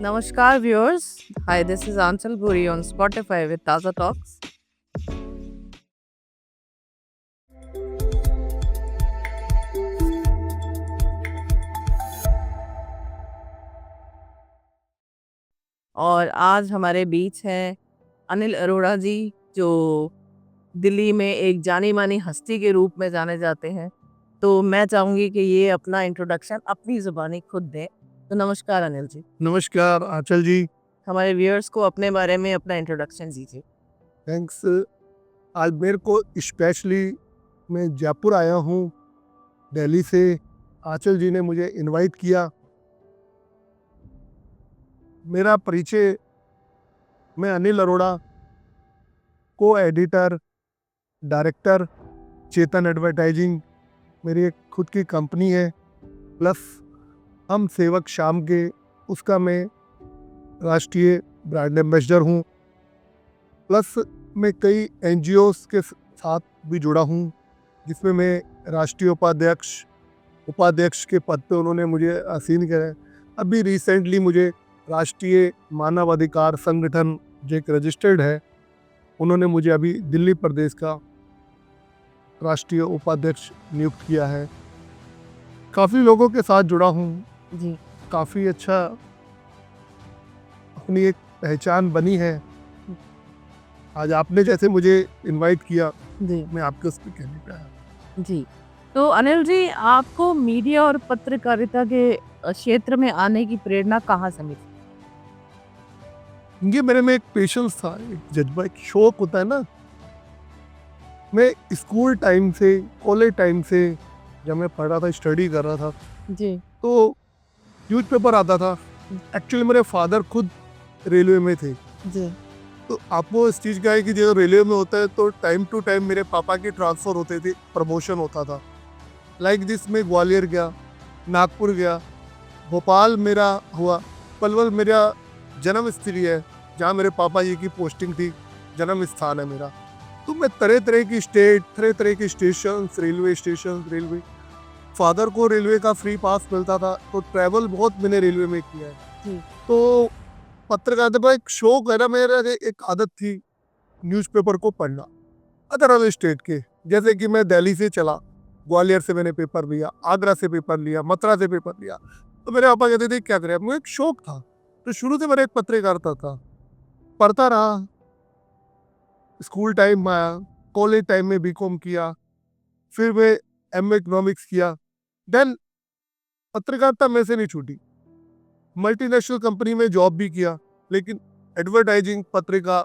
Namaskar, viewers. Hi, this is Anchal Buri on Spotify with Taza Talks. और आज हमारे बीच हैं अनिल अरोड़ा जी, जो दिल्ली में एक जानी-मानी हस्ती के रूप में जाने जाते हैं। तो मैं चाहूँगी कि ये अपना इंट्रोडक्शन अपनी ज़ुबानी खुद दें। तो नमस्कार अनिल जी। नमस्कार आंचल जी। हमारे व्यूअर्स को अपने बारे में अपना इंट्रोडक्शन दीजिए। थैंक्स। आज मेरे को स्पेशली मैं जयपुर आया हूँ दिल्ली से। आंचल जी ने मुझे इनवाइट किया। मेरा परिचय, मैं अनिल अरोड़ा, को एडिटर, डायरेक्टर, चेतन एडवर्टाइजिंग मेरी एक खुद की कंपनी है। प्लस हम सेवक शाम के, उसका मैं राष्ट्रीय ब्रांड एम्बेसडर हूँ। प्लस मैं कई NGOs के साथ भी जुड़ा हूँ, जिसमें मैं राष्ट्रीय उपाध्यक्ष के पद पे उन्होंने मुझे आसीन किया है। अभी रिसेंटली मुझे राष्ट्रीय मानवाधिकार संगठन जो एक रजिस्टर्ड है, उन्होंने मुझे अभी दिल्ली प्रदेश का राष्ट्रीय उपाध्यक्ष नियुक्त किया है। काफ़ी लोगों के साथ जुड़ा हूँ जी। काफ़ी अच्छा अपनी एक पहचान बनी है। आज आपने जैसे मुझे इनवाइट किया, जी मैं आपके उस पर कहने पे आया। जी। तो अनिल जी, आपको मीडिया और पत्रकारिता के क्षेत्र में आने की प्रेरणा कहाँ से मिली? ये मेरे में एक पेशेंस था, एक जज्बा, एक शौक होता है ना। मैं स्कूल टाइम से, कॉलेज टाइम से जब मैं पढ़ रहा था, स्टडी कर रहा था, जी। तो न्यूज़पेपर आता था। एक्चुअली मेरे फादर खुद रेलवे में थे, जी। तो आपको इस चीज़ का है कि जो रेलवे में होता है तो टाइम टू टाइम मेरे पापा की ट्रांसफ़र होते थे, प्रमोशन होता था। लाइक दिस मैं ग्वालियर गया, नागपुर गया, भोपाल मेरा हुआ, पलवल मेरा जन्म स्थली है, जहाँ मेरे पापा जी की पोस्टिंग थी, जन्म स्थान है मेरा। तो मैं तरह तरह की स्टेट, तरह तरह के रेलवे फादर को रेलवे का फ्री पास मिलता था, तो ट्रैवल बहुत मैंने रेलवे में किया है। जी। तो पत्रकारिता का एक शौक है ना, मेरा एक आदत थी न्यूज़पेपर को पढ़ना अदर अदर स्टेट के। जैसे कि मैं दिल्ली से चला, ग्वालियर से मैंने पेपर लिया, आगरा से पेपर लिया, मथुरा से पेपर लिया। तो मेरे पापा कहते थे क्या करें, मुझे एक शौक था। तो शुरू से मेरा एक पत्रकारिता था, पढ़ता रहा। स्कूल टाइम में आया, कॉलेज टाइम में बीकॉम किया, फिर मैं MA इकोनॉमिक्स किया। देन पत्रकारिता में से नहीं छूटी। मल्टीनेशनल कंपनी में जॉब भी किया, लेकिन एडवर्टाइजिंग, पत्रिका,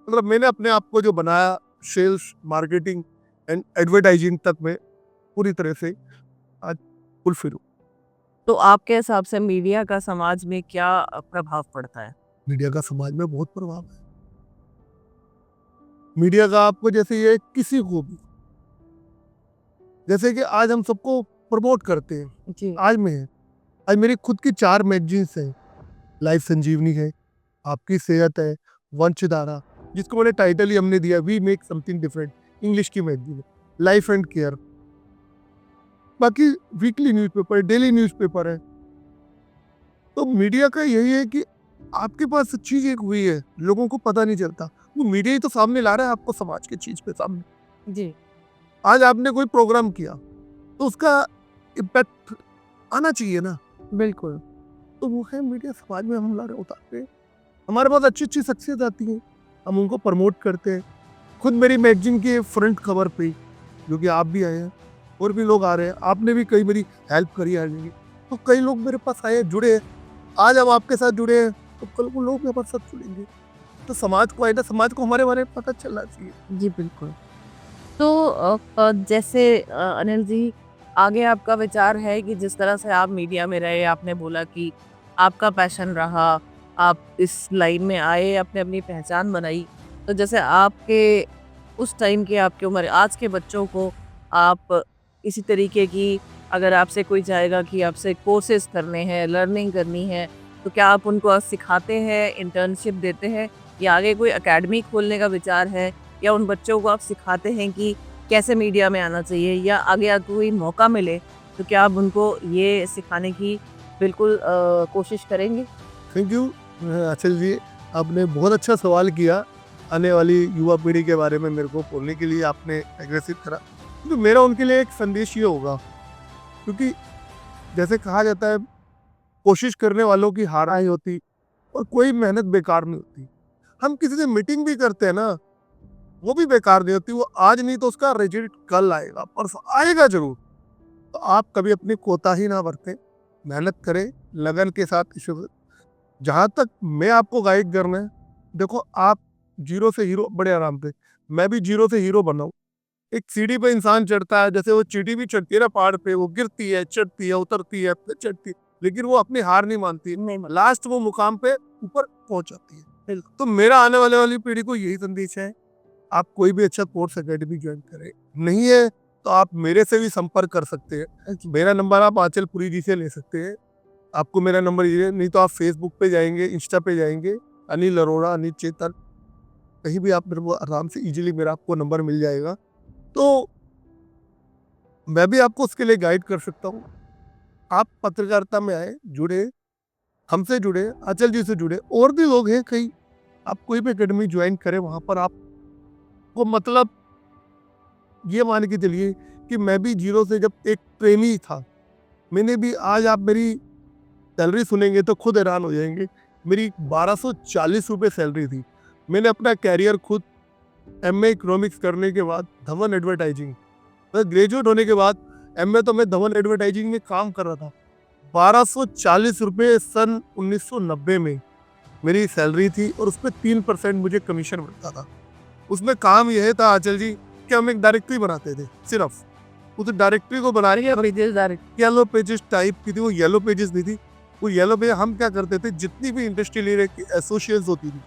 मतलब मैंने अपने आप को जो बनाया, सेल्स, मार्केटिंग एंड एडवर्टाइजिंग तक में पूरी तरह से आज फुलफिल हूँ। तो आपके हिसाब से मीडिया का समाज में क्या प्रभाव पड़ता है? मीडिया का समाज में बहुत प्रभाव है। मीडिया का आपको जैसे ये किसी को भी, जैसे कि आज हम सबको प्रमोट करते हैं। जी। आज मेरी खुद की 4 मैगजीन्स हैं। लाइफ संजीवनी है, आपकी सेहत है, वंशधारा, जिसको मैंने टाइटल ही हमने दिया, we make something different, English की मैगजीन है। लाइफ एंड केयर, बाकी वीकली न्यूज़पेपर, डेली न्यूज़पेपर है। तो मीडिया का यही है कि आपके पास चीज एक हुई है, लोगों को पता नहीं चलता, वो मीडिया ही तो सामने ला रहा है आपको समाज की चीज पे सामने। जी। आज आपने कोई प्रोग्राम किया तो उसका इम्पैक्ट आना चाहिए ना, बिल्कुल। तो वो है मीडिया समाज में हम ला रहे उतारते हैं। हमारे पास अच्छी अच्छी शख्सियत आती हैं, हम उनको प्रमोट करते हैं। खुद मेरी मैगजीन के फ्रंट कवर पे, जो कि आप भी आए हैं और भी लोग आ रहे हैं, आपने भी कई मेरी हेल्प करी है, तो कई लोग मेरे पास आए, जुड़े हैं। आज हम आपके साथ जुड़े हैं, तो कल को लोग मेरे साथ जुड़ेंगे। तो समाज को आएगा, समाज को हमारे बारे में पता चलना चाहिए। जी, बिल्कुल। तो जैसे अनिल जी, आगे आपका विचार है कि जिस तरह से आप मीडिया में रहे, आपने बोला कि आपका पैशन रहा, आप इस लाइन में आए, आपने अपनी पहचान बनाई। तो जैसे आपके उस टाइम की आपकी उम्र, आज के बच्चों को आप इसी तरीके की, अगर आपसे कोई चाहेगा कि आपसे कोर्सेज़ करने हैं, लर्निंग करनी है, तो क्या आप उनको सिखाते हैं, इंटर्नशिप देते हैं, या आगे कोई अकेडमी खोलने का विचार है? या उन बच्चों को आप सिखाते हैं कि कैसे मीडिया में आना चाहिए, या आगे आपको कोई मौका मिले तो क्या आप उनको ये सिखाने की बिल्कुल कोशिश करेंगे? Thank you. अचल जी, आपने बहुत अच्छा सवाल किया। आने वाली युवा पीढ़ी के बारे में मेरे को बोलने के लिए आपने एग्रेसिव करा। तो मेरा उनके लिए एक संदेश ये होगा, क्योंकि जैसे कहा जाता है, कोशिश करने वालों की हार नहीं होती और कोई मेहनत बेकार नहीं होती। हम किसी से मीटिंग भी करते हैं ना, वो भी बेकार नहीं होती। वो आज नहीं तो उसका रिजल्ट कल आएगा, परसों आएगा ज़रूर। तो आप कभी अपनी कोताही ना बरतें, मेहनत करें, लगन के साथ इशू। जहाँ तक मैं आपको गाइड करना है, देखो आप ज़ीरो से हीरो बड़े आराम से, मैं भी ज़ीरो से हीरो बना हूँ। एक सीढ़ी पे इंसान चढ़ता है, जैसे वो चींटी भी चढ़ती है ना पहाड़ पे, वो गिरती है, चढ़ती है, उतरती है, फिर चढ़ती है, लेकिन वो अपनी हार नहीं मानती। नहीं मतलब लास्ट वो मुकाम पे ऊपर पहुँच जाती है। तो मेरा आने वाले वाली पीढ़ी को यही संदेश है, आप कोई भी अच्छा कोर्स अकेडमी ज्वाइन करें। नहीं है तो आप मेरे से भी संपर्क कर सकते हैं। मेरा नंबर आप आंचल पुरी जी से ले सकते हैं। आपको मेरा नंबर ये, नहीं तो आप फेसबुक पे जाएंगे, इंस्टा पे जाएंगे, अनिल अरोड़ा, अनिल चेतन, कहीं भी आप मेरे को आराम से इजीली मेरा आपको नंबर मिल जाएगा। तो मैं भी आपको उसके लिए गाइड कर सकता हूँ। आप पत्रकारिता में आए, जुड़े, हमसे जुड़े, अचल जी से जुड़े, और भी लोग हैं कई। आप कोई भी अकेडमी ज्वाइन करें, वहाँ पर आपको मतलब ये मान के चलिए कि मैं भी जीरो से जब एक ट्रेनी था, मैंने भी, आज आप मेरी सैलरी सुनेंगे तो खुद हैरान हो जाएंगे। मेरी 1240 रुपये सैलरी थी। मैंने अपना कैरियर खुद एमए इकोनॉमिक्स करने के बाद धवन एडवर्टाइजिंग, मैं ग्रेजुएट होने के बाद एमए तो मैं धवन एडवर्टाइजिंग में काम कर रहा था। 1240 रुपये सन 1990 में मेरी सैलरी थी, और उसमें 3% मुझे कमीशन मिलता था। उसमें काम यह था आंचल जी कि हम एक डायरेक्टरी बनाते थे। सिर्फ उस डायरेक्टरी को बनाने येलो पेजेस टाइप की थी, वो येलो पेजेस नहीं थी। वो येलो पेज हम क्या करते थे, जितनी भी इंडस्ट्रियल एसोसिएशन होती थी,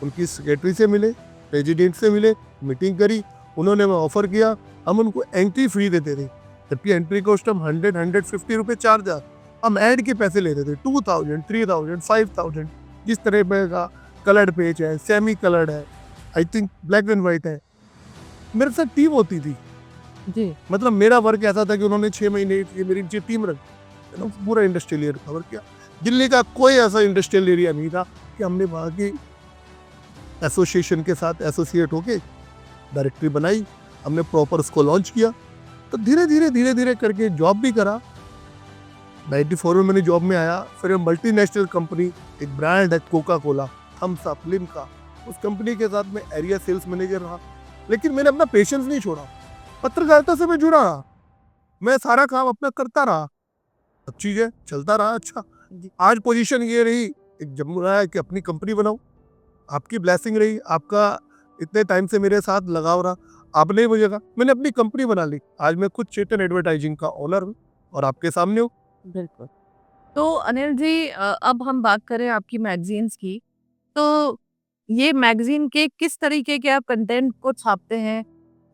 उनकी सेक्रेटरी से मिले, प्रेसिडेंट से मिले, मीटिंग करी, उन्होंने मैं ऑफर किया, हम उनको एंट्री फ्री देते थे। जबकि एंट्री कॉस्ट हम 100-150 रुपये चार्ज था। हम ऐड के पैसे लेते थे, 2000, 3000, 5000। जिस तरह का कलर्ड पेज है, सेमी कलर्ड है, I think black and white है, मेरे साथ टीम होती थी। जी मतलब मेरा वर्क ऐसा था कि उन्होंने 6 महीने की मेरी जो टीम रख, पूरा इंडस्ट्रियल एरिया कवर किया। दिल्ली का कोई ऐसा इंडस्ट्रियल एरिया नहीं था कि हमने वहाँ की एसोसिएशन के साथ एसोसिएट होके डायरेक्टरी बनाई, हमने प्रॉपर उसको लॉन्च किया। तो धीरे धीरे करके जॉब भी करा। 94 में मैंने जॉब में आया। फिर मल्टीनेशनल कंपनी, एक ब्रांड है Coca Cola, Thums Up, Limca, उस कंपनी के साथ मैं एरिया सेल्स मैनेजर रहा। लेकिन मैंने अपना पेशेंस नहीं छोड़ा, पत्रकारिता से मैं जुड़ा रहा, मैं सारा काम अपना करता रहा, सब चीज़ें चलता रहा। अच्छा, आज पोजीशन ये रही, एक जब रहा कि अपनी कंपनी बनाऊं। आपकी ब्लेसिंग रही, आपका इतने टाइम से मेरे साथ लगाव रहा, आपने मुझे कहा, मैंने अपनी कंपनी बना ली। आज मैं खुद चेतन एडवर्टाइजिंग का ओनर हूँ और आपके सामने हूँ। बिल्कुल। तो अनिल जी अब हम बात करें आपकी मैगज़ीन्स की, तो ये मैगज़ीन के किस तरीके के आप कंटेंट को छापते हैं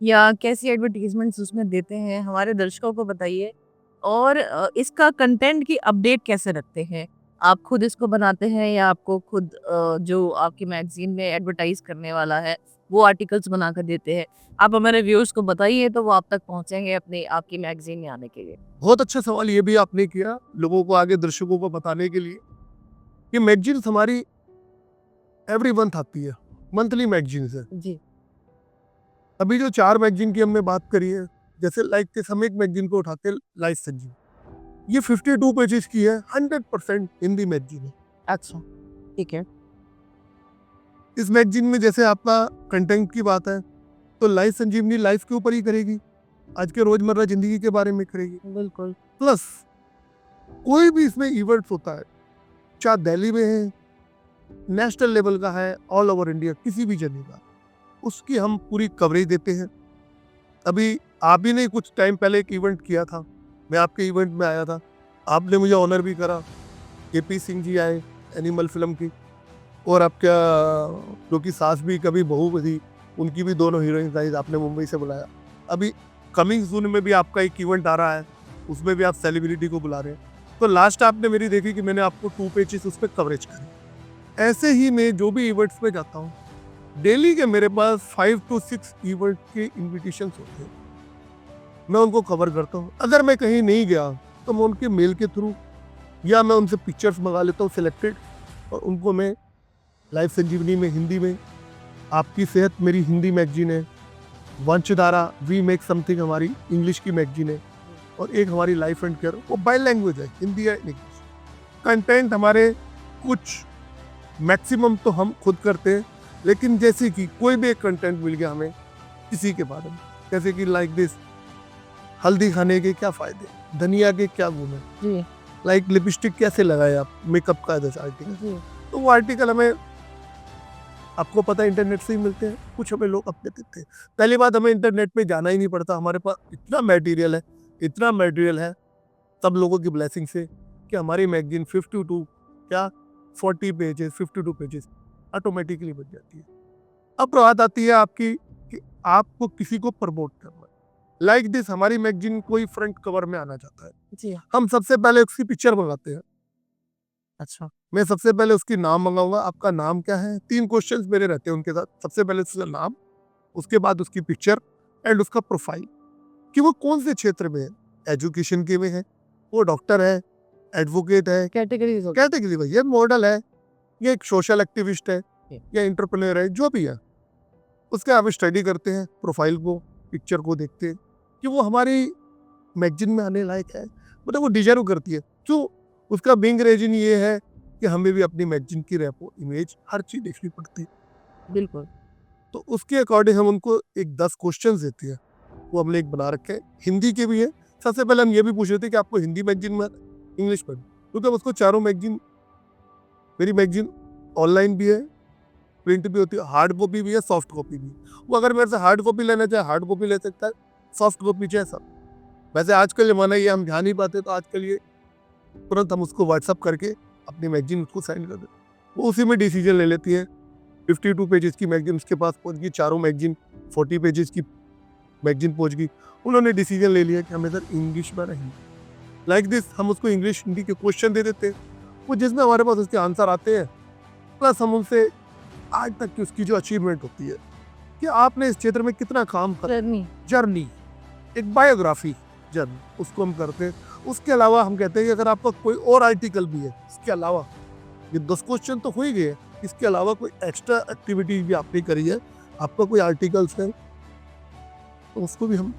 या कैसी एडवर्टाइज़मेंट्स उसमें देते हैं? हमारे दर्शकों को बताइए और इसका कंटेंट की अपडेट कैसे रखते हैं? आप खुद इसको बनाते हैं या आपको खुद जो आपकी मैगज़ीन में एडवर्टाइज़ करने वाला है, वो आर्टिकल्स बनाकर देते हैं? आप हमारे व्यूअर्स को बताइए तो वो आप तक पहुँचेंगे अपनी आपकी मैगज़ीन में आने के लिए। बहुत अच्छा सवाल ये भी आपने किया, लोगों को, आगे दर्शकों को बताने के लिए कि मैगजीन्स हमारी एवरी मंथ आती है, मंथली मैगजीन्स है। जी। अभी जो 4 मैगजीन की हमने बात करी है, जैसे लाइक के हम एक मैगजीन को उठाते हैं, लाइफ संजीव, ये 52 पेजेस की है, 100% हिंदी मैगजीन है। अच्छा, ठीक है। इस मैगजीन में जैसे आपका कंटेंट की बात है, तो लाइफ संजीवनी लाइफ के ऊपर ही करेगी, आज के रोजमर्रा जिंदगी के बारे में करेगी। बिल्कुल। प्लस कोई भी इसमें इवेंट्स होता है, चाहे दिल्ली में है, नेशनल लेवल का है, ऑल ओवर इंडिया, किसी भी जगह का, उसकी हम पूरी कवरेज देते हैं। अभी आप ही ने कुछ टाइम पहले एक इवेंट किया था, मैं आपके इवेंट में आया था, आपने मुझे ऑनर भी करा। केपी सिंह जी आए एनिमल फिल्म की, और आपका जो कि सास भी कभी बहू थी, उनकी भी दोनों हीरोइंस आई, आपने मुंबई से बुलाया। अभी कमिंग सून में भी आपका एक इवेंट आ रहा है, उसमें भी आप सेलिब्रिटी को बुला रहे हैं। तो लास्ट आपने मेरी देखी कि मैंने आपको 2 पेजेस उस पर कवरेज करी। ऐसे ही मैं जो भी इवेंट्स में जाता हूँ, डेली के मेरे पास 5 to 6 इवेंट के इन्विटेशंस होते हैं, मैं उनको कवर करता हूँ। अगर मैं कहीं नहीं गया तो मैं उनके मेल के थ्रू या मैं उनसे पिक्चर्स मंगा लेता हूँ सिलेक्टेड, और उनको मैं लाइफ संजीवनी में हिंदी में, आपकी सेहत मेरी हिंदी मैगजीन है, वंशधारा वी मेक समथिंग हमारी इंग्लिश की मैगजीन है, और एक हमारी लाइफ एंड केयर वो बाई लैंग्वेज है, हिंदी है इंग्लिश। कंटेंट हमारे कुछ मैक्सिमम तो हम खुद करते हैं, लेकिन जैसे कि कोई भी एक कंटेंट मिल गया हमें किसी के बारे में, जैसे कि लाइक दिस, हल्दी खाने के क्या फायदे, धनिया के क्या गुण है, जी लाइक लिपस्टिक कैसे लगाए आप, मेकअप का आर्टिकल, जी तो वो आर्टिकल हमें आपको पता है इंटरनेट से ही मिलते हैं, कुछ हमें लोग अपने देते हैं। पहली बात, हमें इंटरनेट पे जाना ही नहीं पड़ता, हमारे पास इतना मटेरियल है सब लोगों की ब्लेसिंग से कि हमारी मैगजीन 52 क्या 40 पेजेस 52 पेजेस ऑटोमेटिकली बन जाती है। अब बात आती है आपकी कि आपको किसी को प्रमोट करना है। लाइक दिस, हमारी मैगजीन कोई फ्रंट कवर में आना चाहता है, जी हम सबसे पहले उसकी पिक्चर मंगाते हैं। अच्छा मैं सबसे पहले उसकी नाम मंगाऊंगा, आपका नाम क्या है, 3 क्वेश्चंस मेरे रहते हैं उनके साथ। सबसे पहले उसका नाम, उसके बाद उसकी पिक्चर एंड उसका प्रोफाइल, कि वो कौन से क्षेत्र में है, एजुकेशन के में है, वो डॉक्टर है, एडवोकेट है, कैटेगरीज हो कैटेगरी भाई, ये मॉडल है, ये एक सोशल एक्टिविस्ट है, जी। या इंटरप्रेन्योर है, जो भी है। उसके आप स्टडी करते हैं, प्रोफाइल को, पिक्चर को देखते हैं कि वो हमारी मैगजीन में आने लायक है, मतलब वो डिजर्व करती है। तो उसका बिंग रीजन ये है कि हमें भी अपनी मैगजीन की रेपो, इमेज, हर चीज़ देखनी पड़ती है। बिल्कुल तो उसके अकॉर्डिंग हम उनको एक 10 क्वेश्चंस देते हैं, वो हमने एक बना रखे हैं, हिंदी के भी है। सबसे पहले हम ये भी पूछ रहे थे कि आपको हिंदी मैगजीन में, इंग्लिश में, क्योंकि हम उसको चारों मैगजीन, मेरी मैगजीन ऑनलाइन भी है, प्रिंट भी होती है, हार्ड कॉपी भी है, सॉफ्ट कॉपी भी है। वो अगर मेरे से हार्ड कॉपी लेना चाहे हार्ड कॉपी ले सकता है, सॉफ्ट कॉपी चाहे सब। वैसे आजकल जमाना ये हम ध्यान नहीं पाते, तो आजकल ये तुरंत हम उसको व्हाट्सअप करके अपनी मैगजीन उसको सेंड कर देते, वो उसी में डिसीजन ले लेती है। 52 पेजेस की मैगजीन उसके पास पहुंच गई, चारों मैगजीन 40 पेजेस की मैगजीन पहुंच गई। उन्होंने डिसीजन ले लिया कि हमें सर इंग्लिश में नहीं, लाइक दिस, हम उसको इंग्लिश हिंदी के क्वेश्चन दे देते हैं, वो जिसमें हमारे पास उसके आंसर आते हैं, प्लस हम उनसे आज तक की उसकी जो अचीवमेंट होती है कि आपने इस क्षेत्र में कितना काम कर, जर्नी जर्नी, एक बायोग्राफी जर्नी, उसको हम करते हैं। उसके अलावा हम कहते हैं कि अगर आपका कोई और आर्टिकल भी है, इसके अलावा ये 10 क्वेश्चन तो हो ही गए, इसके अलावा कोई एक्स्ट्रा एक्टिविटी भी आपने करी है, आपका कोई आर्टिकल्स है, तो उसको भी हम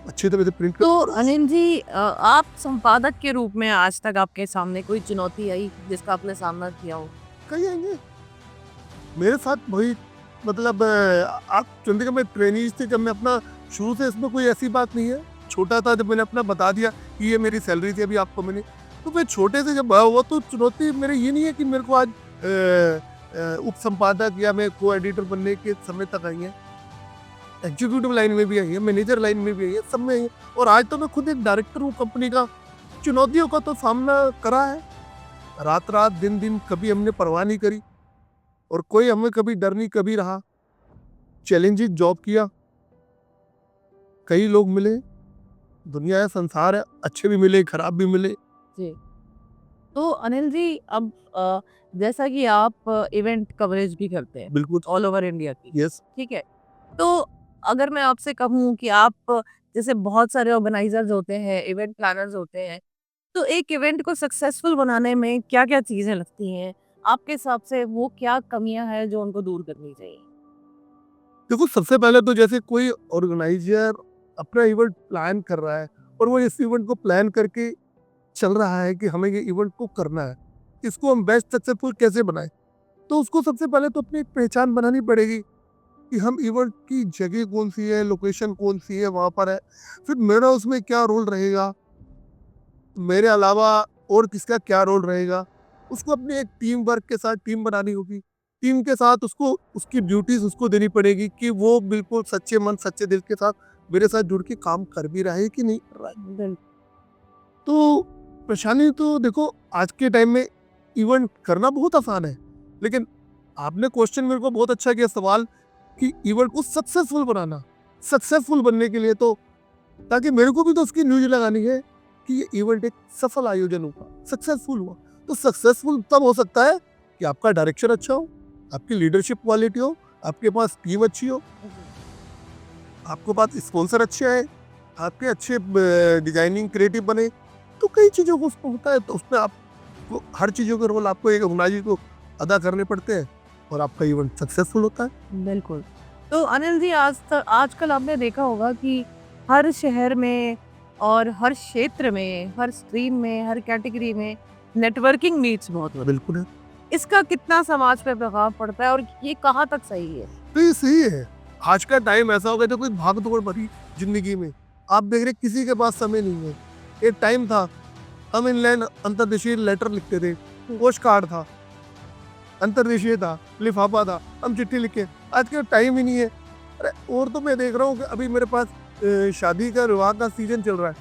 अच्छी तरह से प्रिंट तो कर। अनिल जी आप संपादक के रूप में आज तक आपके सामने कोई चुनौती आई जिसका आपने सामना किया हो? कहीं आएंगे मेरे साथ वही, मतलब आप चंडीगढ़ में ट्रेनिंग थी जब मैं अपना, शुरू से इसमें कोई ऐसी बात नहीं है, छोटा था जब मैंने अपना बता दिया कि ये मेरी सैलरी थी अभी आपको मैंने, तो मैं छोटे से जब बड़ा हुआ, तो चुनौती मेरे ये नहीं है कि मेरे को आज उप संपादक या मैं को एडिटर बनने के समय तक आई है, एग्जीक्यूटिव लाइन में भी आई है, मैनेजर लाइन में भी आई है, सब में आई है, और आज तो मैं खुद एक डायरेक्टर हूँ कंपनी का। चुनौतियों का तो सामना करा है, रात रात दिन दिन कभी हमने परवाह नहीं करी, और कोई हमें कभी डर नहीं कभी रहा। चैलेंजिंग जॉब किया, कई लोग मिले, दुनिया है, संसार है, अच्छे भी मिले, खराब भी मिले। जी तो अनिल जी अब जैसा कि आप इवेंट कवरेज भी करते हैं बिल्कुल, ऑल ओवर इंडिया की, यस। ठीक है? तो अगर मैं आपसे कहूँ कि आप जैसे बहुत सारे ऑर्गेनाइजर्स होते हैं, इवेंट प्लानर्स होते हैं, तो एक इवेंट को सक्सेसफुल बनाने में क्या-क्या चीज़ें लगती हैं? आपके हिसाब से वो क्या कमियाँ हैं जो उनको दूर करनी चाहिए? देखो, सबसे पहले तो जैसे कोई ऑर्गेनाइजर अपना इवेंट प्लान कर रहा है, और वो इस इवेंट को प्लान करके चल रहा है कि हमें ये इवेंट को करना है, इसको हम बेस्ट सक्सेसफुल कैसे बनाएं, तो उसको सबसे पहले तो अपनी एक पहचान बनानी पड़ेगी कि हम इवेंट की जगह कौन सी है, लोकेशन कौन सी है, वहाँ पर है, फिर मेरा उसमें क्या रोल रहेगा, मेरे अलावा और किसका क्या रोल रहेगा, उसको अपनी एक टीम वर्क के साथ टीम बनानी होगी। टीम के साथ उसको उसकी ड्यूटीज उसको देनी पड़ेगी कि वो बिल्कुल सच्चे मन सच्चे दिल के साथ मेरे साथ जुड़ के काम कर भी रहा है कि नहीं कर रहा है। बिल तो परेशानी तो देखो, आज के टाइम में इवेंट करना बहुत आसान है, लेकिन आपने क्वेश्चन मेरे को बहुत अच्छा किया सवाल कि इवेंट को सक्सेसफुल बनाना, सक्सेसफुल बनने के लिए तो, ताकि मेरे को भी तो उसकी न्यूज लगानी है कि ये इवेंट एक सफल आयोजन हुआ, सक्सेसफुल हुआ। तो सक्सेसफुल तब हो सकता है कि आपका डायरेक्शन अच्छा हो, आपकी लीडरशिप क्वालिटी हो, आपके पास टीम अच्छी हो, आपके पास स्पॉन्सर अच्छे आए, आपके अच्छे डिजाइनिंग क्रिएटिव बने, तो कई चीज़ों को उसमें होता है, तो उसमें आप आपको हर चीज़ों के रोल आपको एक हुमायूं को अदा करने पड़ते हैं और आपका इवेंट सक्सेसफुल होता है। बिल्कुल। तो अनिल जी, आजकल आपने देखा होगा कि हर शहर में और हर क्षेत्र में, हर स्ट्रीम में, हर कैटेगरी में नेटवर्किंग मीट्स बहुत होती बिल्कुल है। हैं। इसका कितना समाज पे प्रभाव पड़ता है और ये कहाँ तक सही है? तो ये सही है। आज का टाइम ऐसा हो गया, तो कोई भाग-दौड़ भरी ज़िंदगी में आप देख रहे हैं किसी के पास समय नहीं है। एक टाइम था, हम इनलैंड अंतर्देशीय लेटर लिखते थे, पोस्ट कार्ड था, अंतर्देशीय था, लिफाफा था, हम चिट्ठी लिखे। आज के टाइम ही नहीं है। अरे और तो मैं देख रहा हूँ कि अभी मेरे पास शादी का विवाह का सीज़न चल रहा है।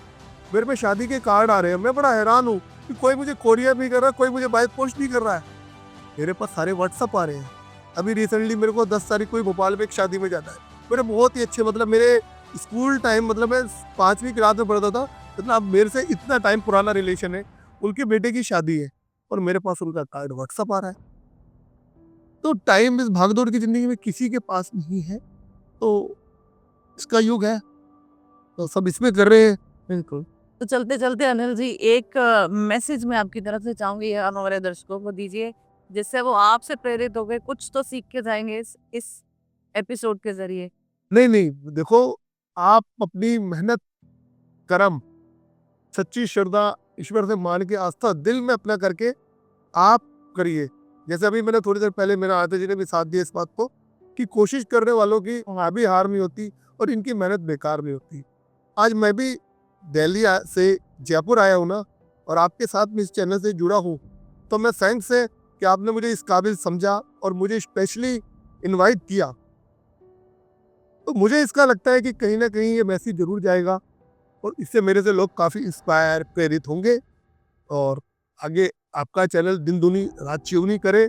मेरे पे शादी के कार्ड आ रहे हैं। मैं बड़ा हैरान हूँ कि कोई मुझे कोरियर नहीं कर रहा, कोई मुझे बाय पोस्ट नहीं कर रहा है। मेरे पास सारे व्हाट्सएप आ रहे हैं। अभी रिसेंटली मेरे को 10 तारीख को ही भोपाल में एक शादी में जाना है। मेरे बहुत ही अच्छे, मतलब मेरे स्कूल टाइम, मतलब मैं 5वीं क्लास में पढ़ता था, मतलब अब मेरे से इतना टाइम पुराना रिलेशन है। उनके बेटे की शादी है और मेरे पास उनका कार्ड व्हाट्सएप आ रहा है। तो टाइम इस भागदौड़ की ज़िंदगी में किसी के पास नहीं है। तो इसका युग है, तो सब इसमें कर रहे हैं। बिल्कुल। तो चलते-चलते अनिल जी, एक मैसेज मैं आपकी तरफ से चाहूँगी हमारे दर्शकों को दीजिए, जिससे वो आपसे प्रेरित होके कुछ तो सीख के जाएँगे इस एपिसोड के ज़रिए। नहीं, नहीं, देखो, आप अपनी मेहनत, कर्म, सच्ची श्रद्धा, ईश्वर से मान के आस्था दिल में अपना करके आप करिए। जैसे अभी मैंने थोड़ी देर पहले मेरा आते जी ने भी साथ दिया इस बात को कि कोशिश करने वालों की कभी हार नहीं होती और इनकी मेहनत बेकार नहीं होती। आज मैं भी दिल्ली से जयपुर आया हूँ ना, और आपके साथ में इस चैनल से जुड़ा हूँ, तो मैं थैंक्स है कि आपने मुझे इस काबिल समझा और मुझे स्पेशली इनवाइट किया। तो मुझे इसका लगता है कि कहीं ना कहीं ये मैसेज जरूर जाएगा और इससे मेरे से लोग काफ़ी इंस्पायर, प्रेरित होंगे और आगे आपका चैनल दिन दूनी रात चौगुनी करे।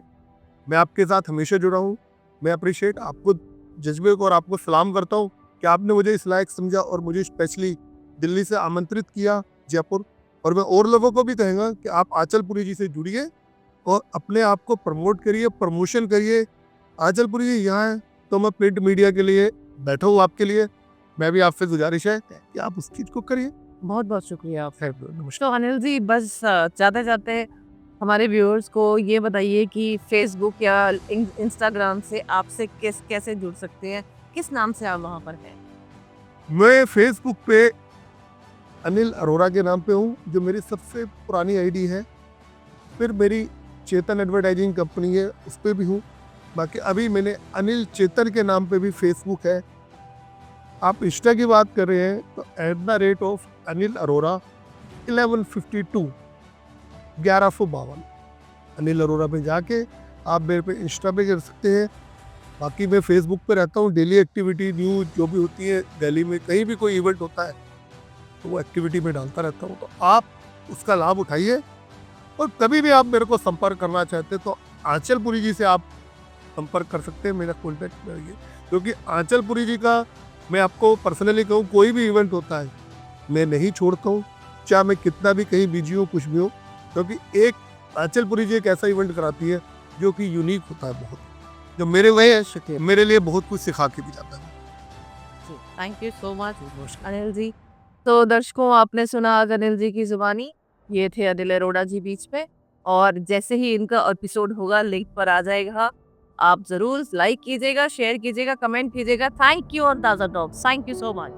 मैं आपके साथ हमेशा जुड़ा हूँ। मैं अप्रिशिएट आपको, जज्बे को, और आपको सलाम करता हूँ कि आपने मुझे इस लायक समझा और मुझे स्पेशली दिल्ली से आमंत्रित किया जयपुर। और मैं और लोगों को भी कहूँगा कि आप आंचलपुरी जी से जुड़िए और अपने आप को प्रमोट करिए, प्रमोशन करिए। आंचलपुरी जी यहाँ है तो मैं प्रिंट मीडिया के लिए बैठा हूँ आपके लिए। मैं भी आपसे गुजारिश है कि आप उस चीज़ को करिए। बहुत-बहुत शुक्रिया आपका। थैंक यू, नमस्कार। तो अनिल जी, बस जाते-जाते हमारे व्यूअर्स को ये बताइए कि फ़ेसबुक या इंस्टाग्राम से आपसे कैसे जुड़ सकते हैं? किस नाम से आप वहाँ पर हैं? मैं फेसबुक पे अनिल अरोड़ा के नाम पे हूँ, जो मेरी सबसे पुरानी आईडी है। फिर मेरी चेतन एडवर्टाइजिंग कंपनी है, उस पे भी हूँ। बाकी अभी मैंने अनिल चेतन के नाम पे भी फेसबुक है। आप इंस्टा की बात कर रहे हैं तो @ अनिल अरोड़ा 1152 1152 अनिल अरोड़ा पे जाके आप मेरे पे इंस्टा पे कर सकते हैं। बाकी मैं फेसबुक पे रहता हूँ। डेली एक्टिविटी, न्यूज़ जो भी होती है दिल्ली में, कहीं भी कोई इवेंट होता है तो वो एक्टिविटी में डालता रहता हूँ। तो आप उसका लाभ उठाइए और कभी भी आप मेरे को संपर्क करना चाहते हैं तो आंचलपुरी जी से आप संपर्क कर सकते हैं। मेरा कॉन्टैक्ट करिए, क्योंकि आंचलपुरी जी का मैं आपको पर्सनली कहूँ, कोई भी इवेंट होता है मैं नहीं छोड़ता हूँ, चाहे मैं कितना भी कहीं बिजी हूँ, कुछ भी हो, क्योंकि एक आंचलपुरी जी एक ऐसा इवेंट कराती है जो कि यूनिक होता है बहुत, जो मेरे वही मेरे लिए बहुत कुछ सिखा के भी जाता है। जी, thank you so much Anil ji. तो दर्शकों, आपने सुना आज अनिल जी की ज़ुबानी। ये थे अनिल अरोड़ा जी बीच में, और जैसे ही इनका एपिसोड होगा लिंक पर आ जाएगा। आप ज़रूर लाइक कीजिएगा, शेयर कीजिएगा, कमेंट कीजिएगा। थैंक यू ऑन ताज़ा talks. Thank you so much.